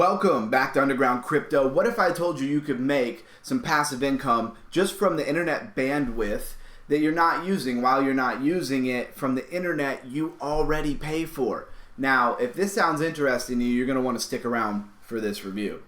Welcome back to Underground Crypto. What if I told you you could make some passive income just from the internet bandwidth that you're not using while you're not using it from the internet you already pay for? Now, if this sounds interesting to you, you're going to want to stick around for this review.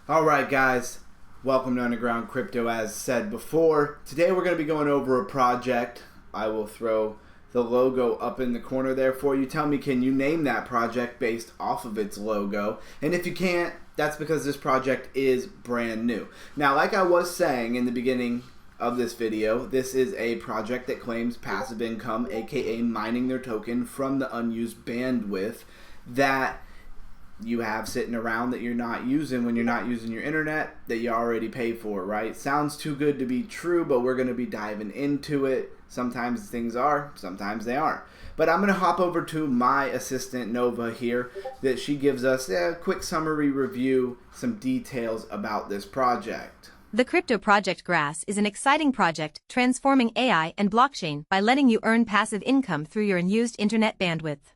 Alright guys, welcome to Underground Crypto. As said before, today we're going to be going over a project. I will throw the logo up in the corner there for you. Tell me, can you name that project based off of its logo? And if you can't, that's because this project is brand new. Now, like I was saying in the beginning of this video, this is a project that claims passive income, aka mining their token from the unused bandwidth that you have sitting around that you're not using when you're not using your internet that you already pay for, right? Sounds too good to be true, but we're going to be diving into it. Sometimes things are, sometimes they aren't. But I'm going to hop over to my assistant, Nova, here, that she gives us a quick summary review, some details about this project. The crypto project Grass is an exciting project transforming AI and blockchain by letting you earn passive income through your unused internet bandwidth.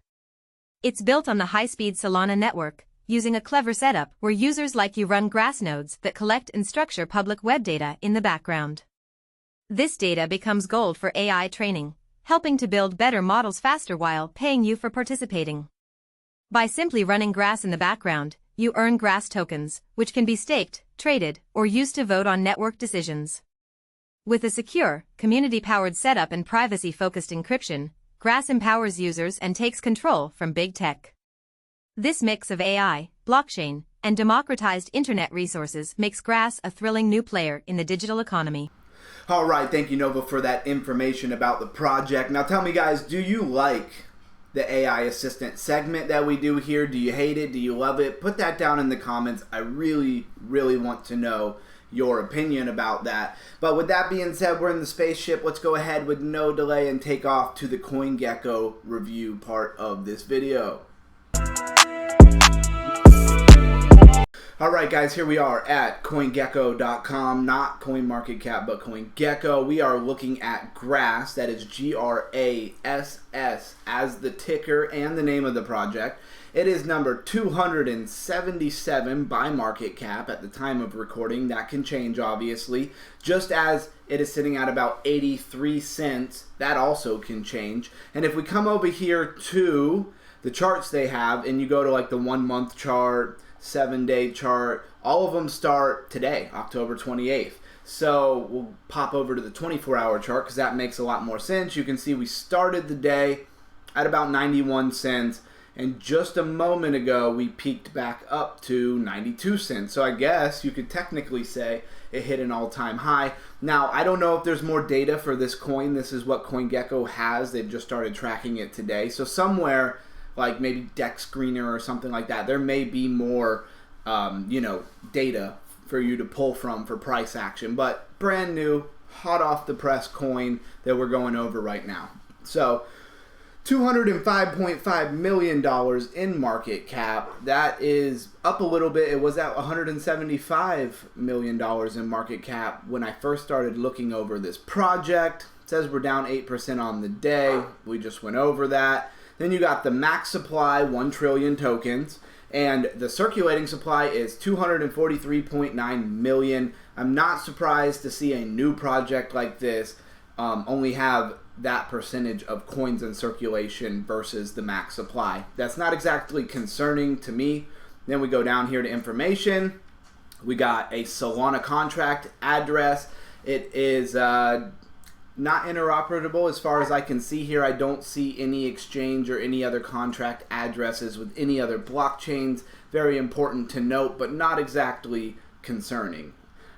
It's built on the high-speed Solana network, using a clever setup where users like you run Grass nodes that collect and structure public web data in the background. This data becomes gold for AI training, helping to build better models faster while paying you for participating. By simply running Grass in the background, you earn Grass tokens, which can be staked, traded, or used to vote on network decisions. With a secure, community-powered setup and privacy-focused encryption, Grass empowers users and takes control from big tech. This mix of AI, blockchain, and democratized internet resources makes Grass a thrilling new player in the digital economy. Alright, thank you, Nova, for that information about the project. Now tell me, guys, do you like the AI assistant segment that we do here? Do you hate it? Do you love it? Put that down in the comments. I really want to know your opinion about that. But with that being said, we're in the spaceship. Let's go ahead with no delay and take off to the CoinGecko review part of this video. Alright guys, here we are at CoinGecko.com, not CoinMarketCap, but CoinGecko. We are looking at Grass, that is Grass as the ticker and the name of the project. It is number 277 by market cap at the time of recording. That can change, obviously. Just as it is sitting at about 83 cents, that also can change. And if we come over here to the charts they have, and you go to like the 1 month chart, 7-day chart, all of them start today, October 28th. So we'll pop over to the 24-hour chart because that makes a lot more sense. You can see we started the day at about 91 cents, and just a moment ago we peaked back up to 92 cents. So I guess you could technically say it hit an all-time high. Now, I don't know if there's more data for this coin. This is what CoinGecko has. They've just started tracking it today. So somewhere like maybe Dex Screener or something like that, there may be more, data for you to pull from for price action. But brand new, hot off the press coin that we're going over right now. So $205.5 million in market cap. That is up a little bit. It was at $175 million in market cap when I first started looking over this project. It says we're down 8% on the day. We just went over that. Then you got the max supply, 1 trillion tokens, and the circulating supply is 243.9 million. I'm not surprised to see a new project like this only have that percentage of coins in circulation versus the max supply. That's not exactly concerning to me. Then we go down here to information. We got a Solana contract address. It is not interoperable as far as I can see here. I don't see any exchange or any other contract addresses with any other blockchains. Very important to note, but not exactly concerning.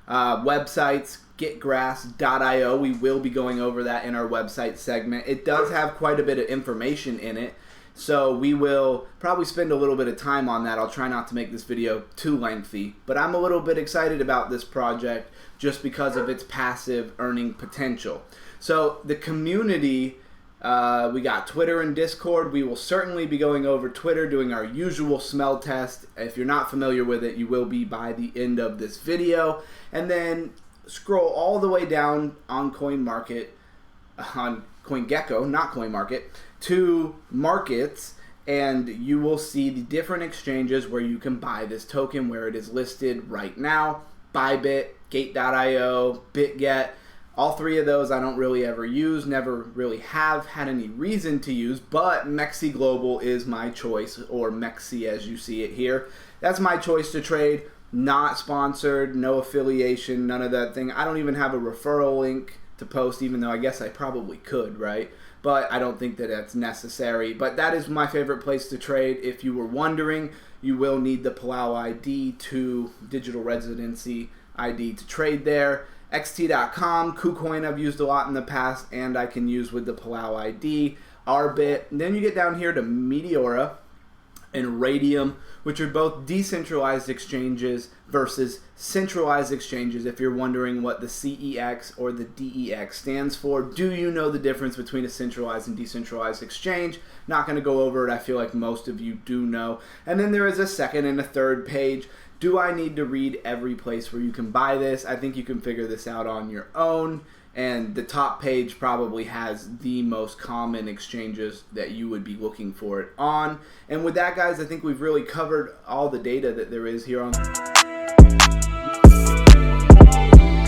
Websites, getgrass.io. We will be going over that in our website segment. It does have quite a bit of information in it, so we will probably spend a little bit of time on that. I'll try not to make this video too lengthy, but I'm a little bit excited about this project just because of its passive earning potential. So the community, we got Twitter and Discord. We will certainly be going over Twitter, doing our usual smell test. If you're not familiar with it, you will be by the end of this video. And then scroll all the way down on CoinGecko, not CoinMarket, to markets, and you will see the different exchanges where you can buy this token, where it is listed right now. Bybit, Gate.io, BitGet. All three of those I don't really ever use, never really have had any reason to use, but Mexi Global is my choice, or Mexi as you see it here. That's my choice to trade. Not sponsored, no affiliation, none of that thing. I don't even have a referral link to post, even though I guess I probably could, right? But I don't think that that's necessary. But that is my favorite place to trade. If you were wondering, you will need the Palau ID to digital residency ID to trade there. XT.com, KuCoin I've used a lot in the past, and I can use with the Palau ID, Arbit. And then you get down here to Meteora and Radium, which are both decentralized exchanges versus centralized exchanges. If you're wondering what the CEX or the DEX stands for, do you know the difference between a centralized and decentralized exchange? Not going to go over it. I feel like most of you do know. And then there is a second and a third page. Do I need to read every place where you can buy this? I think you can figure this out on your own. And the top page probably has the most common exchanges that you would be looking for it on. And with that, guys, I think we've really covered all the data that there is here on.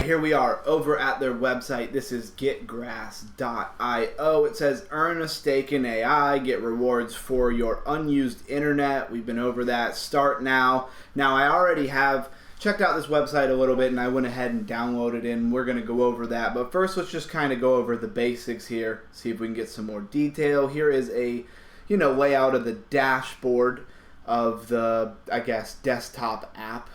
Here we are over at their website. This is getgrass.io. It says earn a stake in AI, get rewards for your unused internet. We've been over that. Start now. Now, I already have checked out this website a little bit, and I went ahead and downloaded it, and we're going to go over that. But first, let's just kind of go over the basics here, see if we can get some more detail. Here is a, layout of the dashboard of the, I guess, desktop app.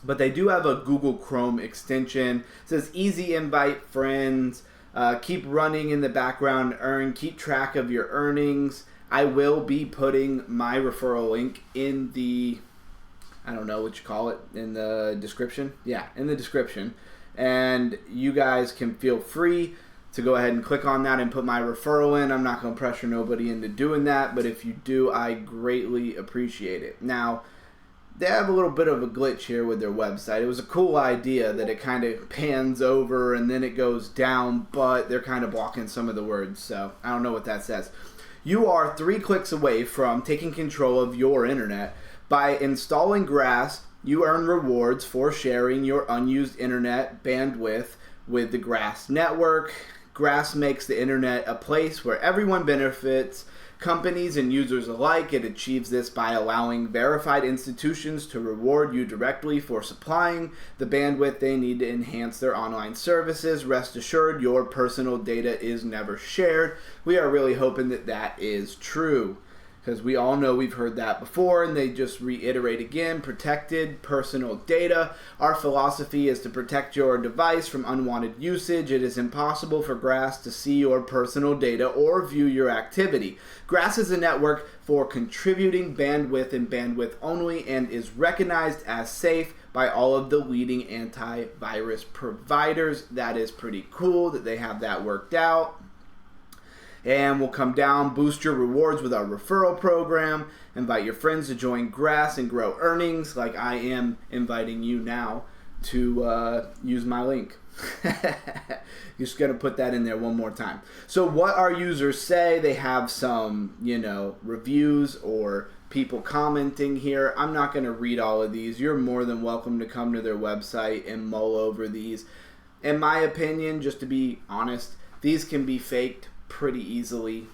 But they do have a Google Chrome extension. It says easy invite friends, keep running in the background, keep track of your earnings. I will be putting my referral link in the, I don't know what you call it, in the description. Yeah, in the description. And you guys can feel free to go ahead and click on that and put my referral in. I'm not going to pressure nobody into doing that, but if you do, I greatly appreciate it. Now, they have a little bit of a glitch here with their website. It was a cool idea that it kind of pans over and then it goes down, but they're kind of blocking some of the words, so I don't know what that says. You are 3 clicks away from taking control of your internet. By installing Grass, you earn rewards for sharing your unused internet bandwidth with the Grass network. Grass makes the internet a place where everyone benefits, companies and users alike. It achieves this by allowing verified institutions to reward you directly for supplying the bandwidth they need to enhance their online services. Rest assured, your personal data is never shared. We are really hoping that that is true, because we all know we've heard that before, and they just reiterate again, protected personal data. Our philosophy is to protect your device from unwanted usage. It is impossible for Grass to see your personal data or view your activity. Grass is a network for contributing bandwidth and bandwidth only, and is recognized as safe by all of the leading antivirus providers. That is pretty cool that they have that worked out. And we'll come down, boost your rewards with our referral program, invite your friends to join Grass and grow earnings, like I am inviting you now to use my link. Just going to put that in there one more time. So what our users say, they have some, reviews or people commenting here. I'm not going to read all of these. You're more than welcome to come to their website and mull over these. In my opinion, just to be honest, these can be faked pretty easily.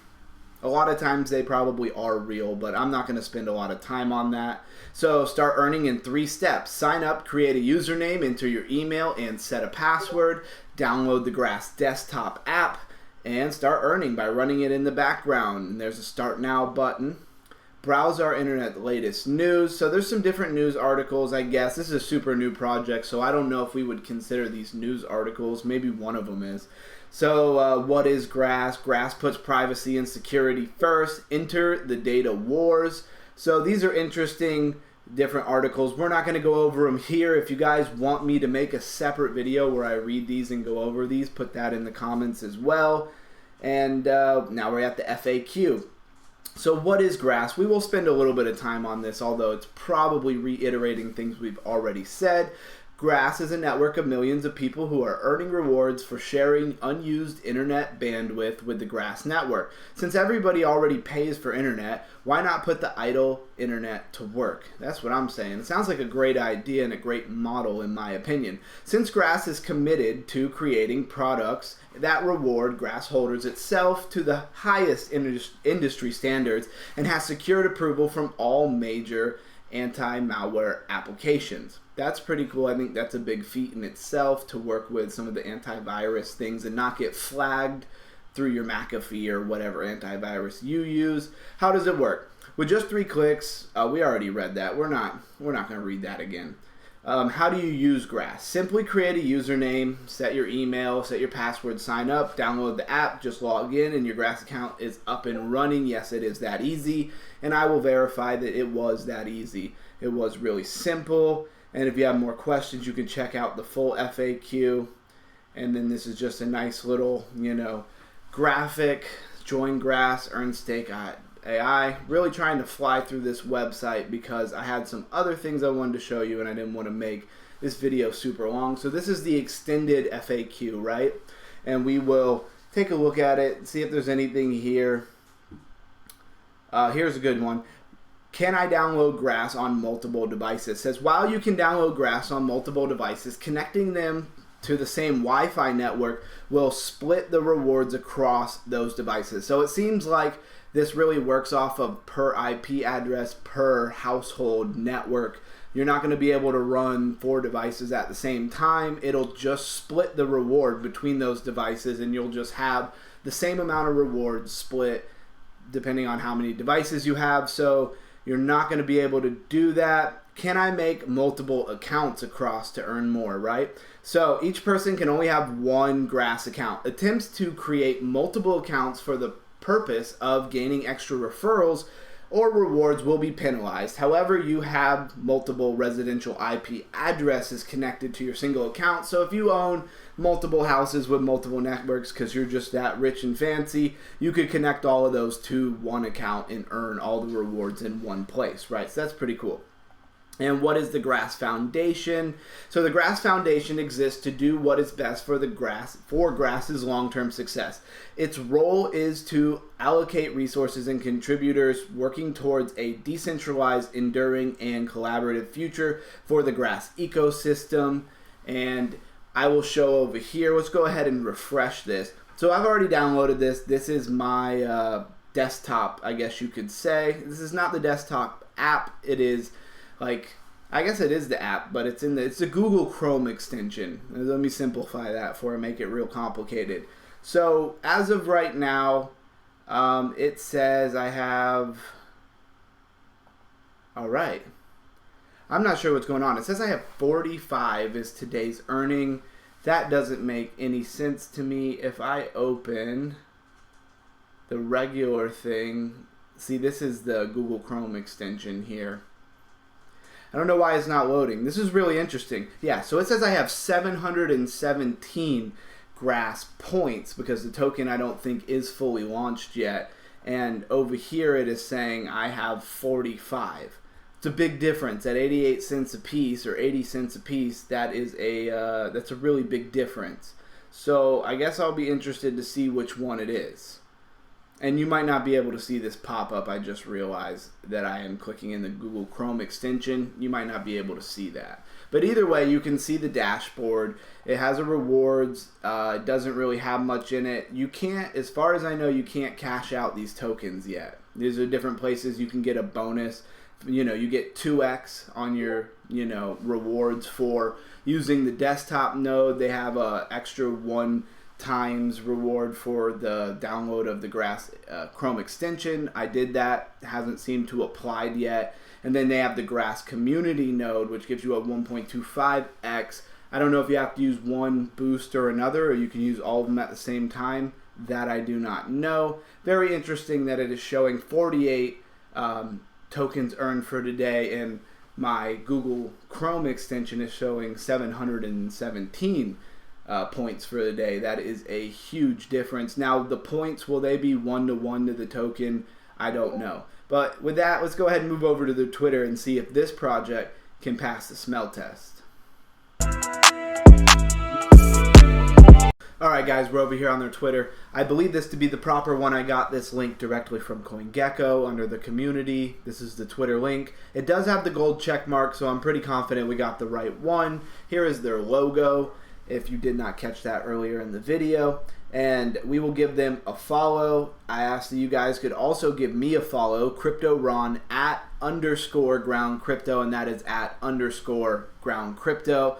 A lot of times they probably are real, but I'm not going to spend a lot of time on that. So start earning in 3 steps. Sign up, create a username, enter your email, and set a password. Download the Grass desktop app and start earning by running it in the background. And there's a Start Now button. Browse our internet latest news. So there's some different news articles, I guess. This is a super new project, so I don't know if we would consider these news articles. Maybe one of them is. So what is Grass? Grass puts privacy and security first. Enter the data wars. So these are interesting different articles. We're not going to go over them here. If you guys want me to make a separate video where I read these and go over these, put that in the comments as well. And now we're at the FAQ. So what is Grass? We will spend a little bit of time on this, although it's probably reiterating things we've already said. Grass is a network of millions of people who are earning rewards for sharing unused internet bandwidth with the Grass network. Since everybody already pays for internet, why not put the idle internet to work? That's what I'm saying. It sounds like a great idea and a great model in my opinion. Since Grass is committed to creating products that reward Grass holders itself to the highest industry standards and has secured approval from all major anti-malware applications. That's pretty cool. I think that's a big feat in itself to work with some of the antivirus things and not get flagged through your McAfee or whatever antivirus you use. How does it work? With just 3 clicks, we already read that. We're not going to read that again. How do you use Grass? Simply create a username, set your email, set your password, sign up, download the app, just log in, and your Grass account is up and running. Yes, it is that easy, and I will verify that it was that easy. It was really simple, and if you have more questions, you can check out the full FAQ. And then this is just a nice little, graphic. Join Grass, earn stake AI. Really trying to fly through this website because I had some other things I wanted to show you and I didn't want to make this video super long. So this is the extended FAQ, right? And we will take a look at it, see if there's anything here. Here's a good one. Can I download Grass on multiple devices? It says, while you can download Grass on multiple devices, connecting them to the same Wi-Fi network will split the rewards across those devices. So it seems like this really works off of per IP address, per household network. You're not going to be able to run 4 devices at the same time. It'll just split the reward between those devices, and you'll just have the same amount of rewards split depending on how many devices you have. So you're not going to be able to do that. Can I make multiple accounts across to earn more, right? So each person can only have 1 Grass account. Attempts to create multiple accounts for the purpose of gaining extra referrals or rewards will be penalized. However, you have multiple residential IP addresses connected to your single account. So if you own multiple houses with multiple networks because you're just that rich and fancy, you could connect all of those to 1 account and earn all the rewards in one place, right? So that's pretty cool. And what is the Grass Foundation? So the Grass Foundation exists to do what is best for Grass's long-term success. Its role is to allocate resources and contributors working towards a decentralized, enduring, and collaborative future for the Grass ecosystem. And I will show over here. Let's go ahead and refresh this. So I've already downloaded this. This is my desktop, I guess you could say. This is not the desktop app. It is I guess it is the app, but it's the Google Chrome extension. Let me simplify that before I make it real complicated. So as of right now, it says I have, all right. I'm not sure what's going on. It says I have 45 is today's earning. That doesn't make any sense to me. If I open the regular thing, see, this is the Google Chrome extension here. I don't know why it's not loading. This is really interesting. Yeah, so it says I have 717 Grass points because the token I don't think is fully launched yet. And over here it is saying I have 45. It's a big difference. At 88 cents a piece or 80 cents a piece, that is that's a really big difference. So I guess I'll be interested to see which one it is. And you might not be able to see this pop up. I just realized that I am clicking in the Google Chrome extension. You might not be able to see that. But either way, you can see the dashboard. It has a rewards. It doesn't really have much in it. You can't, as far as I know, you can't cash out these tokens yet. These are different places you can get a bonus. You get 2x on your, rewards for using the desktop node. They have a extra 1 times reward for the download of the Grass Chrome extension. I did that. It hasn't seemed to applied yet. And then they have the Grass community node, which gives you a 1.25x. I don't know if you have to use one boost or another, or you can use all of them at the same time. That I do not know. Very interesting that it is showing 48 tokens earned for today, and my Google Chrome extension is showing 717 points for the day. That is a huge difference. Now, the points, will they be 1-to-1 to the token? I don't know. But with that, let's go ahead and move over to the Twitter and see if this project can pass the smell test. Alright guys, we're over here on their Twitter. I believe this to be the proper one. I got this link directly from CoinGecko under the community. This is the Twitter link. It does have the gold check mark, so I'm pretty confident we got the right one. Here is their logo, if you did not catch that earlier in the video. And we will give them a follow. I asked that you guys could also give me a follow, CryptoRon at _groundcrypto, and that is at _groundcrypto.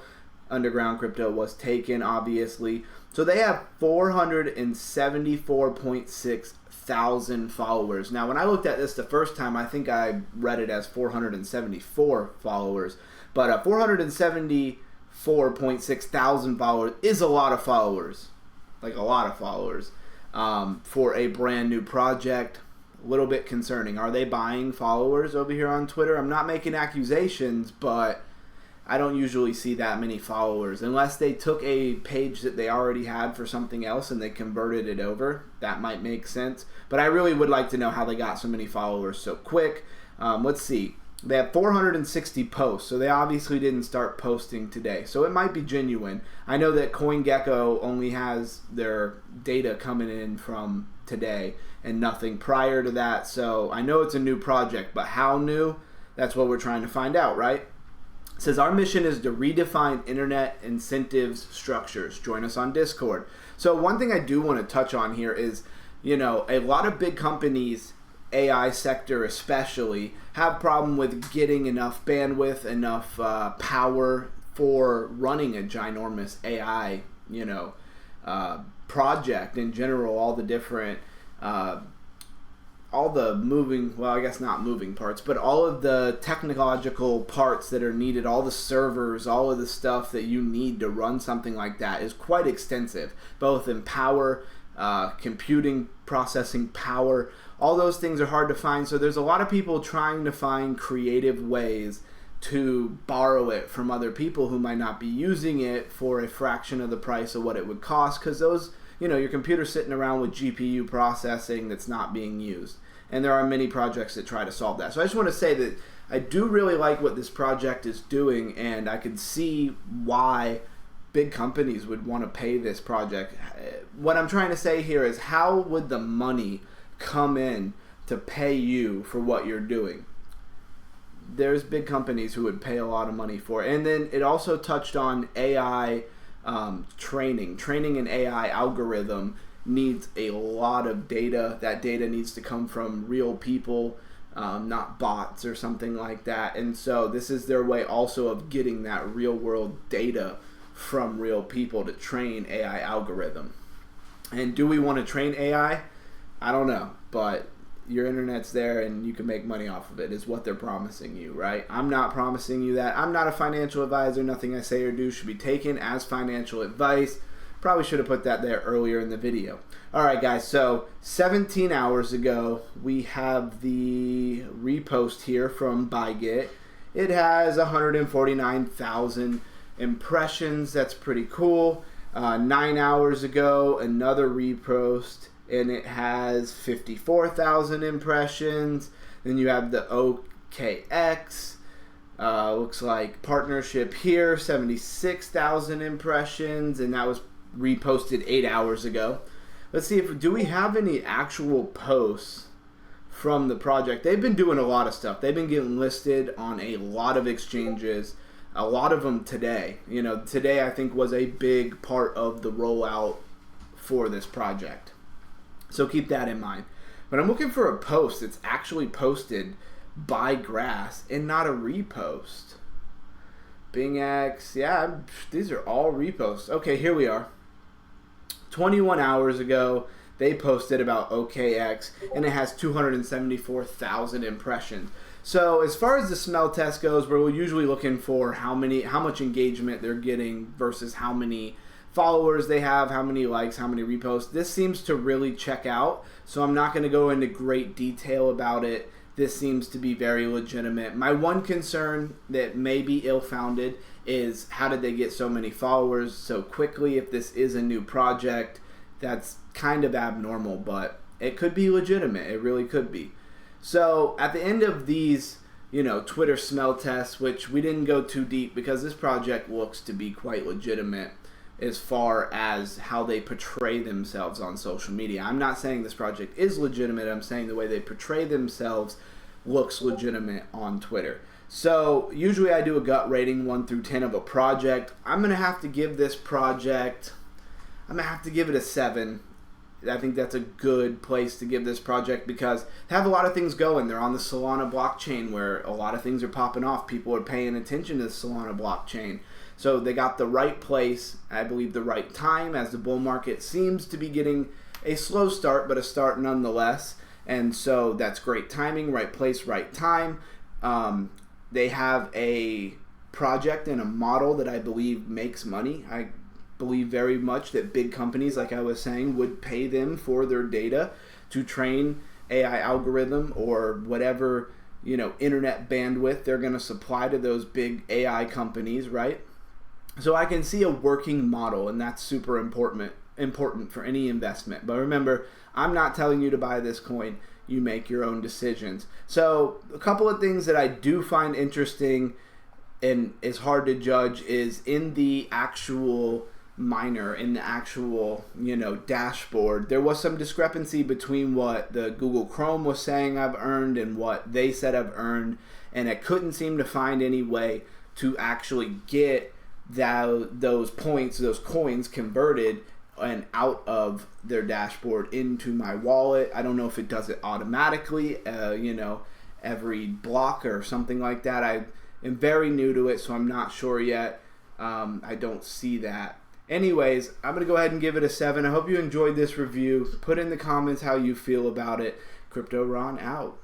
Underground Crypto was taken, obviously. So they have 474.6 thousand followers. Now, when I looked at this the first time, I think I read it as 474 followers. But 474.6 thousand followers is a lot of followers. Like a lot of followers for a brand new project. A little bit concerning. Are they buying followers over here on Twitter? I'm not making accusations, but I don't usually see that many followers unless they took a page that they already had for something else and they converted it over. That might make sense. But I really would like to know how they got so many followers so quick. Let's see. They have 460 posts, so they obviously didn't start posting today. So it might be genuine. I know that CoinGecko only has their data coming in from today and nothing prior to that. So I know it's a new project, but how new? That's what we're trying to find out, right? It says, our mission is to redefine internet incentives structures. Join us on Discord. So one thing I do want to touch on here is, a lot of big companies, AI sector especially, have problem with getting enough bandwidth, enough power for running a ginormous AI, project in general, all the different all the moving, well, I guess not moving parts, but all of the technological parts that are needed, all the servers, all of the stuff that you need to run something like that is quite extensive, both in power, computing, processing power. All those things are hard to find, so there's a lot of people trying to find creative ways to borrow it from other people who might not be using it for a fraction of the price of what it would cost, because those, your computer's sitting around with GPU processing that's not being used. And there are many projects that try to solve that. So I just want to say that I do really like what this project is doing, and I could see why big companies would want to pay this project. What I'm trying to say here is, how would the money come in to pay you for what you're doing? There's big companies who would pay a lot of money for it. And then it also touched on AI training an AI algorithm needs a lot of data. That data needs to come from real people, not bots or something like that. And so this is their way also of getting that real world data from real people to train AI algorithm. And do we want to train AI? I don't know, but your internet's there and you can make money off of it is what they're promising you, right? I'm not promising you that. I'm not a financial advisor. Nothing I say or do should be taken as financial advice. Probably should have put that there earlier in the video. All right, guys, so 17 hours ago, we have the repost here from Bygit. It has 149,000 impressions. That's pretty cool. 9 hours ago, another repost, and it has 54,000 impressions. Then you have the OKX. Looks like partnership here, 76,000 impressions, and that was reposted 8 hours ago. Let's see, do we have any actual posts from the project? They've been doing a lot of stuff. They've been getting listed on a lot of exchanges, a lot of them today. Today I think was a big part of the rollout for this project. So keep that in mind. But I'm looking for a post that's actually posted by Grass and not a repost. BingX, yeah, these are all reposts. Okay, here we are. 21 hours ago, they posted about OKX, and it has 274,000 impressions. So as far as the smell test goes, we're usually looking for how much engagement they're getting versus how many followers they have, how many likes, how many reposts. This seems to really check out, so I'm not going to go into great detail about it. This seems to be very legitimate. My one concern that may be ill-founded is, how did they get so many followers so quickly? If this is a new project, that's kind of abnormal, but it could be legitimate. It really could be. So at the end of these Twitter smell test, which we didn't go too deep because this project looks to be quite legitimate as far as how they portray themselves on social media. I'm not saying this project is legitimate. I'm saying the way they portray themselves looks legitimate on Twitter. So usually I do a gut rating 1 through 10 of a project. I'm going to have to give this project, it a 7. I think that's a good place to give this project because they have a lot of things going. They're on the Solana blockchain where a lot of things are popping off. People are paying attention to the Solana blockchain. So they got the right place, I believe the right time, as the bull market seems to be getting a slow start, but a start nonetheless. And so that's great timing, right place, right time. They have a project and a model that I believe makes money. I believe very much that big companies, like I was saying, would pay them for their data to train AI algorithm or whatever, internet bandwidth they're going to supply to those big AI companies, right? So I can see a working model, and that's super important for any investment. But remember, I'm not telling you to buy this coin. You make your own decisions. So a couple of things that I do find interesting and is hard to judge is in the actual miner, in the actual, dashboard. There was some discrepancy between what the Google Chrome was saying I've earned and what they said I've earned, and I couldn't seem to find any way to actually get those points, those coins converted and out of their dashboard into my wallet. I don't know if it does it automatically, every block or something like that. I am very new to it, so I'm not sure yet. I don't see that. Anyways, I'm going to go ahead and give it a 7. I hope you enjoyed this review. Put in the comments how you feel about it. Crypto Ron out.